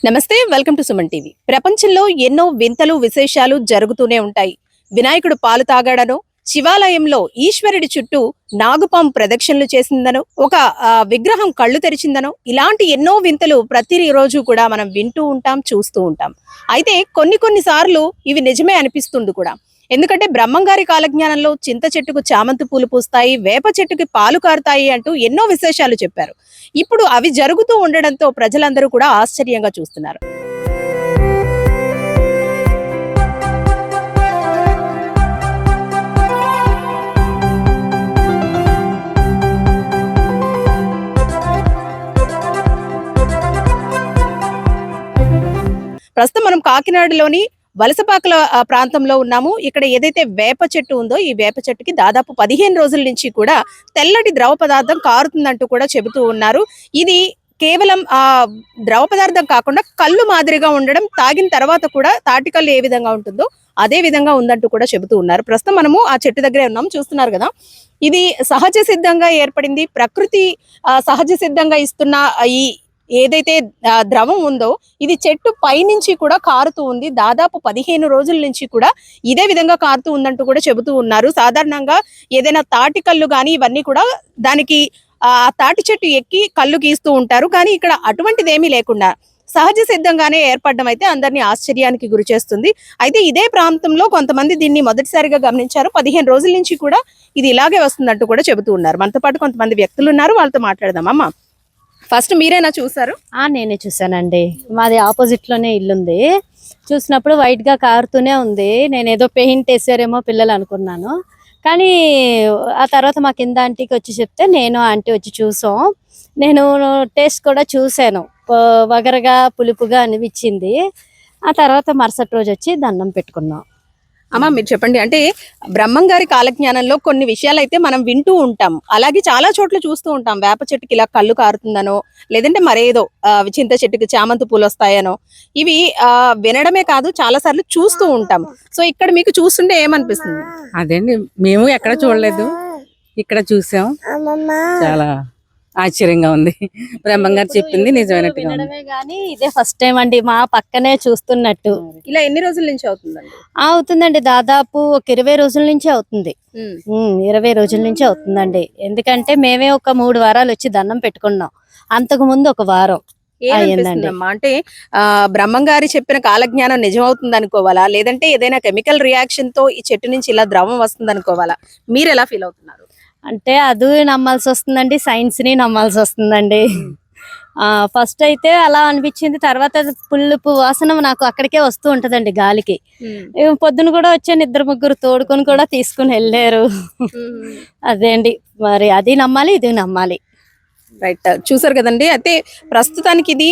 నమస్తే, welcome to Suman TV. ప్రపంచంలో ఎన్నో వింతలు విశేషాలు జరుగుతూనే ఉంటాయి. వినాయకుడు పాలు తాగాడనో, శివాలయంలో ఈశ్వరుడి చుట్టూ నాగుపాము ప్రదక్షిణలు చేసిందనో, ఒక విగ్రహం కళ్ళు తెరిచిందనో, ఇలాంటి ఎన్నో వింతలు ప్రతిరోజు కూడా మనం వింటూ ఉంటాం, చూస్తూ ఉంటాం. అయితే కొన్ని సార్లు ఇవి నిజమే అనిపిస్తుంది కూడా. ఎందుకంటే బ్రహ్మంగారి కాలజ్ఞానంలో చింత చెట్టుకు చామంతి పూలు పూస్తాయి, వేప చెట్టుకి పాలు కారుతాయి అంటూ ఎన్నో విశేషాలు చెప్పారు. ఇప్పుడు అవి జరుగుతూ ఉండడంతో ప్రజలందరూ కూడా ఆశ్చర్యంగా చూస్తున్నారు. ప్రస్తుతం మనం కాకినాడలోని వలసపాకల ప్రాంతంలో ఉన్నాము. ఇక్కడ ఏదైతే వేప చెట్టు ఉందో, ఈ వేప చెట్టుకి దాదాపు 15 రోజుల నుంచి కూడా తెల్లటి ద్రవ పదార్థం కారుతుందంటూ కూడా చెబుతూ ఉన్నారు. ఇది కేవలం ద్రవ పదార్థం కాకుండా కళ్ళు మాదిరిగా ఉండడం, తాగిన తర్వాత కూడా తాటికల్లు ఏ విధంగా ఉంటుందో అదే విధంగా ఉందంటూ కూడా చెబుతూ ఉన్నారు. ప్రస్తుతం మనము ఆ చెట్టు దగ్గరే ఉన్నాం, చూస్తున్నారు కదా. ఇది సహజ సిద్ధంగా ఏర్పడింది. ప్రకృతి సహజ సిద్ధంగా ఇస్తున్న ఈ ఏదైతే ద్రవం ఉందో, ఇది చెట్టు పైనుంచి కూడా కారుతూ ఉంది. దాదాపు 15 రోజుల నుంచి కూడా ఇదే విధంగా కారుతూ ఉందంటూ కూడా చెబుతూ ఉన్నారు. సాధారణంగా ఏదైనా తాటి కళ్ళు కానీ ఇవన్నీ కూడా దానికి తాటి చెట్టు ఎక్కి కళ్ళు గీస్తూ ఉంటారు. కానీ ఇక్కడ అటువంటిది ఏమీ లేకుండా సహజ సిద్ధంగానే ఏర్పడడం అయితే అందరినీ ఆశ్చర్యానికి గురి చేస్తుంది. అయితే ఇదే ప్రాంతంలో కొంతమంది దీన్ని మొదటిసారిగా గమనించారు. 15 రోజుల నుంచి కూడా ఇది ఇలాగే వస్తుందంటూ కూడా చెబుతూ ఉన్నారు. మనతో పాటు కొంతమంది వ్యక్తులు ఉన్నారు, వాళ్ళతో మాట్లాడదాం. అమ్మా, ఫస్ట్ మీరేనా చూసారు? నేనే చూసానండి. మాది ఆపోజిట్ లోనే ఇల్లుంది. చూసినప్పుడు వైట్ గా కారుతూనే ఉంది. నేను ఏదో పెయింట్ వేసారేమో పిల్లలు అనుకున్నాను. కానీ ఆ తర్వాత మా కింద ఆంటీకి వచ్చి చెప్తే నేను ఆంటీ వచ్చి చూసాం. నేను టేస్ట్ కూడా చూసాను. వగరగా పులుపుగా అనిపించింది. ఆ తర్వాత మరుసటి రోజు వచ్చి దండం పెట్టుకున్నాం. అమ్మా, మీరు చెప్పండి. అంటే బ్రహ్మంగారి కాలజ్ఞానంలో కొన్ని విషయాలు అయితే మనం వింటూ ఉంటాం, అలాగే చాలా చోట్ల చూస్తూ ఉంటాం. వేప చెట్టుకి ఇలా కళ్ళు కారుతుందనో, లేదంటే మరేదో చింత చెట్టుకి చామంతి పూలు వస్తాయనో, ఇవి వినడమే కాదు చాలా సార్లు చూస్తూ ఉంటాం. సో ఇక్కడ మీకు చూస్తుంటే ఏమనిపిస్తుంది? అదేండి, మేము ఎక్కడ చూడలేదు, ఇక్కడ చూసాం. చాలా ఆశ్చర్యంగా ఉంది. బ్రహ్మంగారు చెప్పింది నిజమైనట్టుగా ఉంది. కానీ ఇదే ఫస్ట్ టైం అండి మా పక్కనే చూస్తున్నట్టు. ఇలా ఎన్ని రోజుల నుంచి అవుతుందండి? అవుతుందండి, దాదాపు ఒక 20 రోజుల నుంచి అవుతుంది. 20 రోజుల నుంచి అవుతుందండి. ఎందుకంటే మేమే ఒక 3 వారాలు వచ్చి దండం పెట్టుకున్నాం. అంతకు ముందు ఒక వారం అయ్యిందండి. అంటే బ్రహ్మంగారి చెప్పిన కాలజ్ఞానం నిజమవుతుంది అనుకోవాలా, లేదంటే ఏదైనా కెమికల్ రియాక్షన్ తో ఈ చెట్టు నుంచి ఇలా ద్రవం వస్తుంది అనుకోవాలా? మీరు ఎలా ఫీల్ అవుతున్నారు? అంటే అది నమ్మాల్సి వస్తుందండి, సైన్స్ ని నమ్మాల్సి వస్తుందండి. ఫస్ట్ అయితే అలా అనిపించింది. తర్వాత పులుపు వాసన నాకు అక్కడికే వస్తూ ఉంటదండి గాలికి. పొద్దున కూడా వచ్చే 2-3 తోడుకొని కూడా తీసుకుని వెళ్ళారు. అదే అండి, మరి అది నమ్మాలి, ఇది నమ్మాలి. రైట్, చూసారు కదండి. అయితే ప్రస్తుతానికి ఇది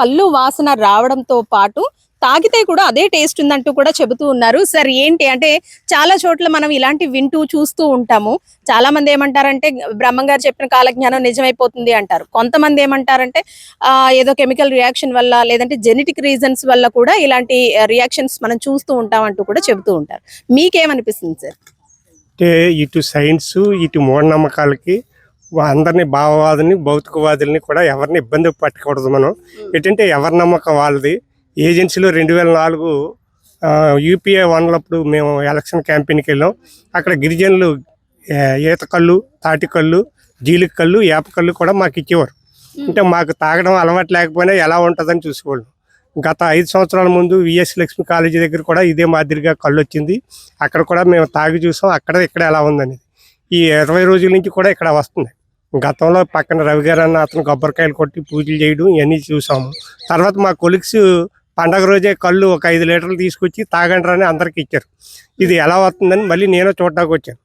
కళ్ళు వాసన రావడంతో పాటు తాగితే కూడా అదే టేస్ట్ ఉందంటూ కూడా చెబుతూ ఉన్నారు. సరే, ఏంటి అంటే చాలా చోట్ల మనం ఇలాంటి వింటూ చూస్తూ ఉంటాము. చాలా మంది ఏమంటారంటే బ్రహ్మంగారు చెప్పిన కాలజ్ఞానం నిజమైపోతుంది అంటారు. కొంతమంది ఏమంటారంటే ఏదో కెమికల్ రియాక్షన్ వల్ల, లేదంటే జెనెటిక్ రీజన్స్ వల్ల కూడా ఇలాంటి రియాక్షన్స్ మనం చూస్తూ ఉంటాం అంటూ కూడా చెబుతూ ఉంటారు. మీకేమనిపిస్తుంది సార్? అంటే ఇటు సైన్స్, ఇటు మూఢనమ్మకాలకి అందరినీ భావవాదుల్ని, భౌతికవాదుల్ని కూడా ఎవరిని ఇబ్బంది పట్టకూడదు. మనం ఏంటంటే ఎవరి నమ్మకం వాళ్ళది. ఏజెన్సీలో 2004 యూపీఏ 1 మేము ఎలక్షన్ క్యాంపెయిన్కి వెళ్ళాం. అక్కడ గిరిజనులు ఈత కళ్ళు, తాటి కళ్ళు, జీలిక కళ్ళు, ఏప కళ్ళు కూడా మాకు ఇచ్చేవారు. అంటే మాకు తాగడం అలవాటు లేకపోయినా ఎలా ఉంటుందని చూసేవాళ్ళు. గత 5 సంవత్సరాల ముందు విఎస్ లక్ష్మి కాలేజీ దగ్గర కూడా ఇదే మాదిరిగా కళ్ళు వచ్చింది. అక్కడ కూడా మేము తాగి చూసాం, అక్కడ ఇక్కడ ఎలా ఉందనేది. ఈ 20 రోజుల నుంచి కూడా ఇక్కడ వస్తుంది. గతంలో పక్కన రవి గారు అన్న అతను కొబ్బరికాయలు కొట్టి పూజలు చేయడం ఇవన్నీ చూసాము. తర్వాత మా కొలిక్స్ పండగ రోజే కళ్ళు ఒక 5 లీటర్లు తీసుకొచ్చి తాగండి అని అందరికి ఇచ్చారు. ఇది ఎలా వస్తుందని మళ్ళీ నేను చూడడానికి వచ్చాను.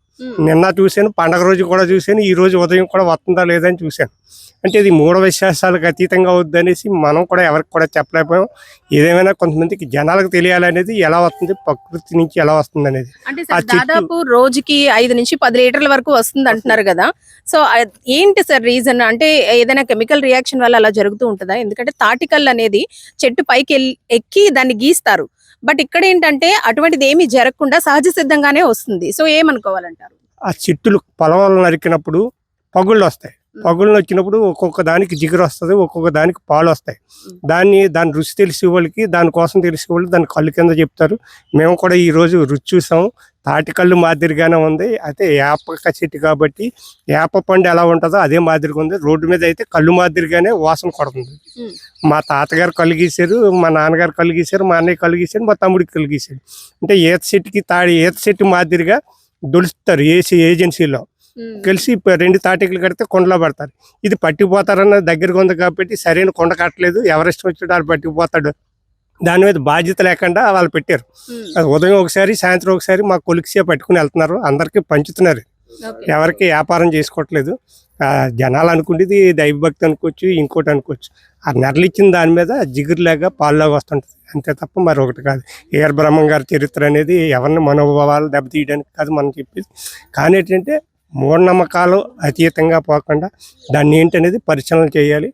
నిన్న చూశాను, పండగ రోజు కూడా చూశాను, ఈ రోజు ఉదయం కూడా వస్తుందా లేదని చూశాను. అంటే ఇది మూఢ విశ్వాసాలకు అతీతంగా వద్దనేసి మనం కూడా ఎవరికి కూడా చెప్పలేకపోయాం. ఏదేమైనా కొంతమందికి జనాలకు తెలియాలనేది ఎలా వస్తుంది, ప్రకృతి నుంచి ఎలా వస్తుంది అనేది. అంటే దాదాపు రోజుకి 5 నుంచి 10 లీటర్ల వరకు వస్తుంది అంటున్నారు కదా. సో ఏంటి సార్ రీజన్? అంటే ఏదైనా కెమికల్ రియాక్షన్ వల్ల అలా జరుగుతూ ఉంటుందా? ఎందుకంటే తాటికల్ అనేది చెట్టు పైకి ఎక్కి దాన్ని గీస్తారు. బట్ ఇక్కడ ఏంటంటే అటువంటిది ఏమీ జరగకుండా సహజ సిద్ధంగానే వస్తుంది. సో ఏమనుకోవాలంటారు? ఆ చెట్టులు పొలంలో నరికినప్పుడు పగుళ్ళు వస్తాయి. పగుళ్ళు వచ్చినప్పుడు ఒక్కొక్క దానికి జిగురు వస్తుంది, ఒక్కొక్క దానికి పాలు వస్తాయి. దాని రుచి తెలిసే వాళ్ళకి, దానికోసం తెలిసే వాళ్ళు దాని కళ్ళు కింద చెప్తారు. మేము కూడా ఈరోజు రుచి చూసాము. తాటి కళ్ళు మాదిరిగానే ఉంది. అయితే వేప చెట్టు కాబట్టి వేప పండు ఎలా ఉంటుందో అదే మాదిరిగా ఉంది. రోడ్డు మీద అయితే కళ్ళు మాదిరిగానే వాసన కొడుతుంది. మా తాతగారు కళ్ళు గీశారు, మా నాన్నగారు కళ్ళు గీశారు, మా అన్నయ్య కళ్ళు గీశారు, మా తమ్ముడికి కళ్ళు గీశారు. అంటే ఈత చెట్టు మాదిరిగా దొలుస్తారు ఏజెన్సీలో కలిసి 2 తాటికలు కడితే కొండలో పడతారు. ఇది పట్టిపోతారన్న దగ్గరగా ఉంది కాబట్టి సరైన కొండ కట్టలేదు, ఎవరిష్టం వచ్చాడు వాళ్ళు పట్టిపోతాడు. దాని మీద బాధ్యత లేకుండా వాళ్ళు పెట్టారు. అది ఉదయం ఒకసారి, సాయంత్రం ఒకసారి మా కొలిక్సే పట్టుకుని వెళ్తున్నారు. అందరికీ పంచుతున్నారు. ఎవరికి వ్యాపారం చేసుకోవట్లేదు. జనాలు అనుకుంటేది దైవభక్తి అనుకోవచ్చు, ఇంకోటి అనుకోవచ్చు. ఆ నెరలు ఇచ్చిన దాని మీద జిగురులాగా పాలులాగా వస్తుంటుంది, అంతే తప్ప మరి ఒకటి కాదు. ఏఆర్ బ్రహ్మం గారి చరిత్ర అనేది ఎవరిని మనోభావాలు దెబ్బతీయడానికి కాదు మనం చెప్పేది. కానీ ఏంటంటే మూఢనమ్మకాలు అతీతంగా పోకుండా దాన్ని ఏంటనేది పరిశీలన చేయాలి.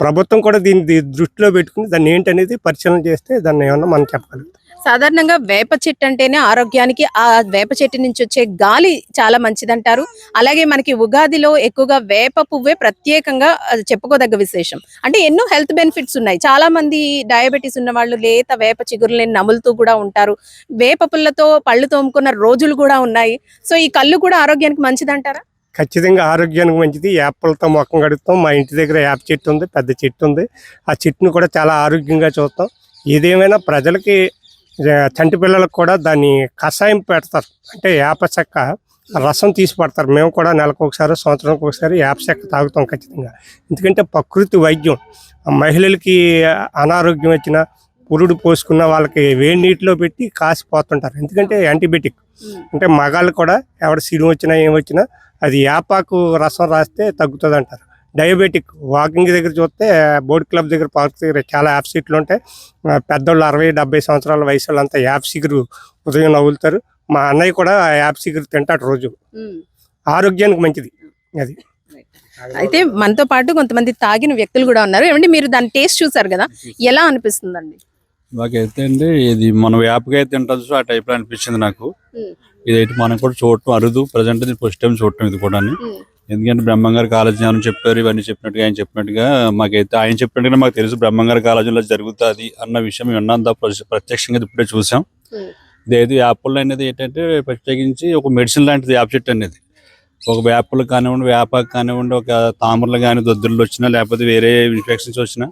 ప్రభుత్వం కూడా దీన్ని దృష్టిలో పెట్టుకుని దాన్ని ఏంటనేది పరిశీలన చేస్తే దాన్ని ఏమన్నా మనం చెప్పగలుగుతాం. సాధారణంగా వేప చెట్టు అంటేనే ఆరోగ్యానికి, ఆ వేప చెట్టు నుంచి వచ్చే గాలి చాలా మంచిదంటారు. అలాగే మనకి ఉగాదిలో ఎక్కువగా వేప పువ్వే ప్రత్యేకంగా చెప్పుకోదగ్గ విశేషం. అంటే ఎన్నో హెల్త్ బెనిఫిట్స్ ఉన్నాయి. చాలా మంది డయాబెటీస్ ఉన్న వాళ్ళు లేత వేప చిగురులని నములుతూ కూడా ఉంటారు. వేప పుల్లతో పళ్ళు తోముకున్న రోజులు కూడా ఉన్నాయి. సో ఈ కళ్ళు కూడా ఆరోగ్యానికి మంచిదంటారా? ఖచ్చితంగా ఆరోగ్యానికి మంచిది. యాప్లతో మొక్కం కడుగుతాం. మా ఇంటి దగ్గర యాప్ చెట్టు ఉంది, పెద్ద చెట్టు ఉంది. ఆ చెట్టును కూడా చాలా ఆరోగ్యంగా చూస్తాం. ఏదేమైనా ప్రజలకి, చంటి పిల్లలకు కూడా దాన్ని కషాయం పెడతారు. అంటే వేప చెక్క రసం తీసి పడతారు. మేము కూడా నెలకు ఒకసారి, సంవత్సరానికి ఒకసారి వేప చెక్క తాగుతాం ఖచ్చితంగా. ఎందుకంటే ప్రకృతి వైద్యం. మహిళలకి అనారోగ్యం వచ్చిన, పురుడు పోసుకున్న వాళ్ళకి వేడి నీటిలో పెట్టి కాసిపోతుంటారు. ఎందుకంటే యాంటీబయాటిక్. అంటే మగాళ్ళు కూడా ఎవడ సిరి వచ్చినా ఏం వచ్చినా అది వేపాకు రసం రాస్తే తగ్గుతుంది అంటారు. డయాబెటిక్ వాకింగ్ దగ్గర చూస్తే బోర్డ్ క్లబ్ దగ్గర, పార్క్ దగ్గర చాలా యాప్ సీట్లు ఉంటాయి. పెద్దోళ్ళు 60-70 సంవత్సరాల వయసు వాళ్ళంతా యాప్ సిగురు ఉదయం నవ్వులుతారు. మా అన్నయ్య కూడా యాప్ సిగురు తింటాడు రోజు. ఆరోగ్యానికి మంచిది అది. అయితే మనతో పాటు కొంతమంది తాగిన వ్యక్తులు కూడా ఉన్నారు. ఏమంటే మీరు దాని టేస్ట్ చూసారు కదా, ఎలా అనిపిస్తుందండి? నాకైతే అండి ఇది మనం వేపకాయ తింటాం ఆ టైప్ లో అనిపించింది నాకు. ఇదైతే మనం కూడా చూడటం అరుదు. ప్రజెంట్ ఫస్ట్ టైం చూడటం ఇది కూడా. ఎందుకంటే బ్రహ్మంగారి కాలేజీ అని చెప్పారు, ఇవన్నీ చెప్పినట్టుగా ఆయన చెప్పినట్టుగా మాకైతే ఆయన చెప్పినట్టుగా మాకు తెలుసు బ్రహ్మంగారి కాలేజీలో జరుగుతుంది అన్న విషయం విన్నాం. ప్రత్యక్షంగా ఇప్పుడే చూసాం. ఇదైతే యాపిల్ అనేది ఏంటంటే ప్రత్యేకించి ఒక మెడిసిన్ లాంటిది యాప్ చెట్టు అనేది. ఒక వేపలు కానివ్వండి, వేపాకు కానివ్వండి, ఒక తామరలు కానీ దొద్దులు వచ్చినా, లేకపోతే వేరే ఇన్ఫెక్షన్స్ వచ్చినా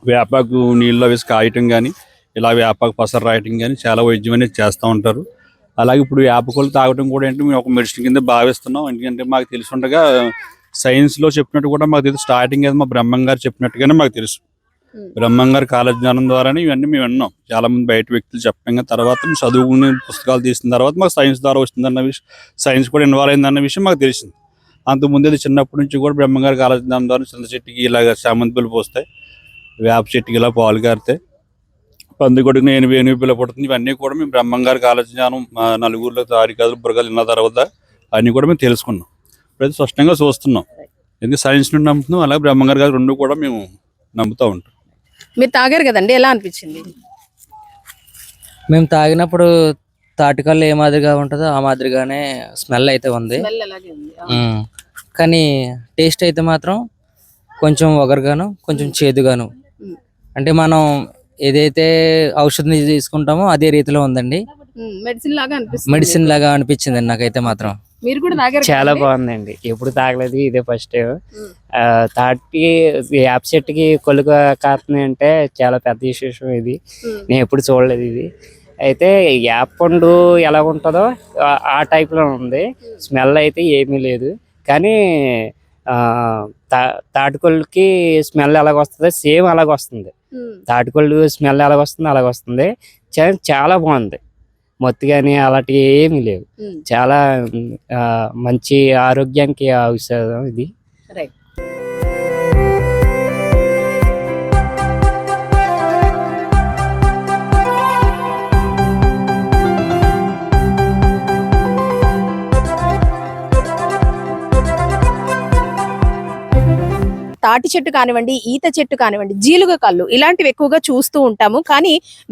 వేపాకు నీళ్ళలో వేసి కాయటం కానీ, ఇలా వేపాకు పసరు రాయటం కానీ చాలా వైద్యం అనేది చేస్తూ ఉంటారు. అలాగే ఇప్పుడు వేపకొలు తాగటం కూడా ఏంటంటే మేము ఒక మెడిసిన్ కింద భావిస్తున్నాం. ఎందుకంటే మాకు తెలిసి ఉండగా సైన్స్లో చెప్పినట్టు కూడా మాకు తెలుసు. స్టార్టింగ్ అయితే మా బ్రహ్మంగారు చెప్పినట్టుగానే మాకు తెలుసు. బ్రహ్మంగారి కాలజ్ఞానం ద్వారానే ఇవన్నీ మేము విన్నాం. చాలా మంది బయట వ్యక్తులు చెప్పంగా తర్వాత చదువుకునే పుస్తకాలు తీసిన తర్వాత మాకు సైన్స్ ద్వారా వస్తుందన్న విషయం, సైన్స్ కూడా ఇన్వాల్వ్ అయిందన్న విషయం మాకు తెలిసింది. అంతకుముందు చిన్నప్పటి నుంచి కూడా బ్రహ్మంగారి కాలజ్ఞానం ద్వారా చింత చెట్టుకి ఇలాగ చామంతి పూలు పోస్తాయి, వేప చెట్టుకి ఇలా పాలు కారితే, పందికొడుకుని ఎనిమిది పిల్ల పుడుతుంది. ఇవన్నీ కూడా మేము బ్రహ్మంగారి కాలజ్ఞానం మా నలుగురిలో తారీఖులు బుర్రగాలు విన్న తర్వాత అన్నీ కూడా మేము తెలుసుకున్నాం. ఇప్పుడైతే స్పష్టంగా చూస్తున్నాం. ఎందుకంటే సైన్స్ నుండి నమ్ముతున్నాం, అలాగే బ్రహ్మంగారి గారు రెండు కూడా మేము నమ్ముతూ ఉంటాం. మీరు తాగారు కదండి, ఎలా అనిపించింది? మేము తాగినప్పుడు తాటికల్లు ఏ మాదిరిగా ఉంటుందో ఆ మాదిరిగానే స్మెల్ అయితే ఉంది. కానీ టేస్ట్ అయితే మాత్రం కొంచెం ఒగరుగాను, కొంచెం చేదుగాను. అంటే మనం ఏదైతే ఔషధం తీసుకుంటామో అదే రీతిలో ఉందండి. మెడిసిన్ లాగా అనిపించింది నాకైతే మాత్రం. మీరు కూడా తాగారు? చాలా బాగుందండి. ఎప్పుడు తాగలేదు, ఇదే ఫస్ట్. తాటికి యాప్ చెట్టుకి కొలుక కాస్తున్నాయి అంటే చాలా పెద్ద విశేషం ఇది. నేను ఎప్పుడు చూడలేదు ఇది. అయితే యాప్ పండు ఎలా ఉంటుందో ఆ టైప్లో ఉంది. స్మెల్ అయితే ఏమీ లేదు. కానీ తాటికొల్లుకి స్మెల్ ఎలాగొస్తుంది సేమ్ అలాగొస్తుంది. తాటికొల్లు స్మెల్ ఎలాగొస్తుంది అలాగొస్తుంది. చాలా బాగుంది. మొత్తం కానీ అలాంటివి ఏమీ లేవు. చాలా మంచి ఆరోగ్యానికి ఔషధం ఇది. తాటి చెట్టు కానివ్వండి, ఈత చెట్టు కానివ్వండి, జీలుగ కళ్ళు ఇలాంటివి ఎక్కువగా చూస్తూ ఉంటాము. కానీ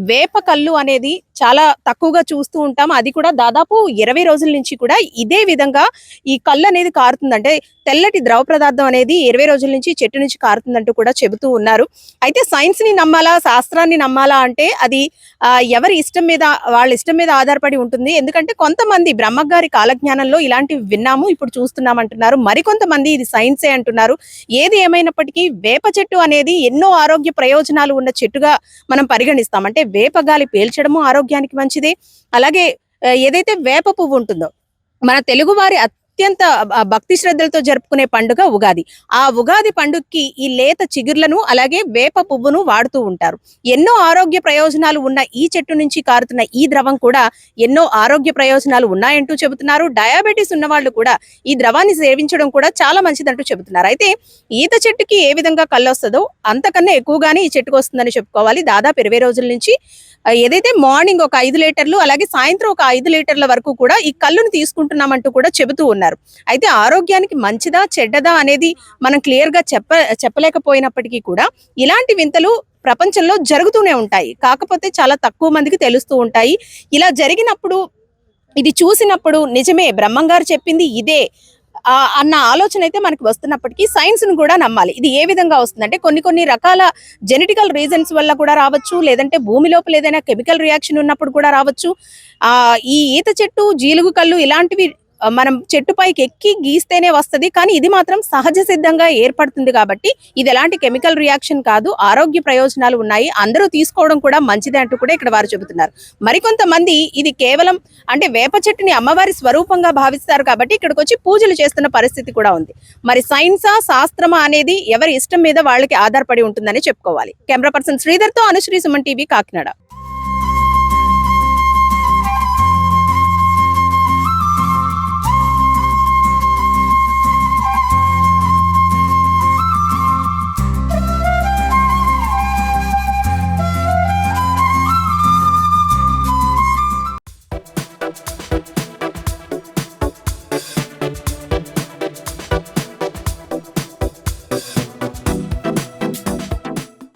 వేప కళ్ళు అనేది చాలా తక్కువగా చూస్తూ ఉంటాము. అది కూడా దాదాపు 20 రోజుల నుంచి కూడా ఇదే విధంగా ఈ కళ్ళు అనేది కారుతుంది. అంటే తెల్లటి ద్రవ పదార్థం అనేది 20 రోజుల నుంచి చెట్టు నుంచి కారుతుందంటూ కూడా చెబుతూ ఉన్నారు. అయితే సైన్స్ ని నమ్మాలా, శాస్త్రాన్ని నమ్మాలా అంటే అది ఎవరి ఇష్టం మీద, వాళ్ళ ఇష్టం మీద ఆధారపడి ఉంటుంది. ఎందుకంటే కొంతమంది బ్రహ్మగారి కాలజ్ఞానంలో ఇలాంటివి విన్నాము, ఇప్పుడు చూస్తున్నాం అంటున్నారు. మరికొంతమంది ఇది సైన్సే అంటున్నారు. ఏది ఏమైనప్పటికీ వేప చెట్టు అనేది ఎన్నో ఆరోగ్య ప్రయోజనాలు ఉన్న చెట్టుగా మనం పరిగణిస్తాం. అంటే వేప గాలి పీల్చడము ఆరోగ్యానికి మంచిదే. అలాగే ఏదైతే వేప పువ్వు ఉంటుందో, మన తెలుగు వారి అత్యంత భక్తి శ్రద్ధలతో జరుపుకునే పండుగ ఉగాది. ఆ ఉగాది పండుగకి ఈ లేత చిగుర్లను అలాగే వేప పువ్వును వాడుతూ ఉంటారు. ఎన్నో ఆరోగ్య ప్రయోజనాలు ఉన్న ఈ చెట్టు నుంచి కారుతున్న ఈ ద్రవం కూడా ఎన్నో ఆరోగ్య ప్రయోజనాలు ఉన్నాయంటూ చెబుతున్నారు. డయాబెటీస్ ఉన్న వాళ్ళు కూడా ఈ ద్రవాన్ని సేవించడం కూడా చాలా మంచిదంటూ చెబుతున్నారు. అయితే ఈత చెట్టుకి ఏ విధంగా కళ్ళు వస్తుందో అంతకన్నా ఎక్కువగానే ఈ చెట్టుకు వస్తుందని చెప్పుకోవాలి. దాదాపు 20 రోజుల నుంచి ఏదైతే మార్నింగ్ ఒక 5 లీటర్లు అలాగే సాయంత్రం ఒక 5 లీటర్ల వరకు కూడా ఈ కళ్ళును తీసుకుంటున్నామంటూ కూడా చెబుతూ ఉన్నారు. అయితే ఆరోగ్యానికి మంచిదా చెడ్డదా అనేది మనం క్లియర్ గా చెప్పలేకపోయినప్పటికీ కూడా ఇలాంటి వింతలు ప్రపంచంలో జరుగుతూనే ఉంటాయి. కాకపోతే చాలా తక్కువ మందికి తెలుస్తూ ఉంటాయి. ఇలా జరిగినప్పుడు, ఇది చూసినప్పుడు నిజమే బ్రహ్మంగారు చెప్పింది ఇదే అన్న ఆలోచన అయితే మనకి వస్తున్నప్పటికీ సైన్స్ ను కూడా నమ్మాలి. ఇది ఏ విధంగా వస్తుందంటే కొన్ని రకాల జెనెటికల్ రీజన్స్ వల్ల కూడా రావచ్చు, లేదంటే భూమి లోపల ఏదైనా కెమికల్ రియాక్షన్ ఉన్నప్పుడు కూడా రావచ్చు. ఈ ఈత చెట్టు, జీలుగు కళ్ళు ఇలాంటివి మనం చెట్టుపైకి ఎక్కి గీస్తేనే వస్తది. కానీ ఇది మాత్రం సహజ సిద్ధంగా ఏర్పడుతుంది కాబట్టి ఇది ఎలాంటి కెమికల్ రియాక్షన్ కాదు, ఆరోగ్య ప్రయోజనాలు ఉన్నాయి, అందరూ తీసుకోవడం కూడా మంచిదే అంటూ కూడా ఇక్కడ వారు చెబుతున్నారు. మరికొంతమంది ఇది కేవలం అంటే వేప చెట్టుని అమ్మవారి స్వరూపంగా భావిస్తారు కాబట్టి ఇక్కడికి వచ్చి పూజలు చేస్తున్న పరిస్థితి కూడా ఉంది. మరి సైన్సా శాస్త్రమా అనేది ఎవరి ఇష్టం మీద వాళ్ళకి ఆధారపడి ఉంటుందని చెప్పుకోవాలి. కెమెరా పర్సన్ శ్రీధర్తో అనుశ్రీ, సుమన్ టీవీ, కాకినాడ.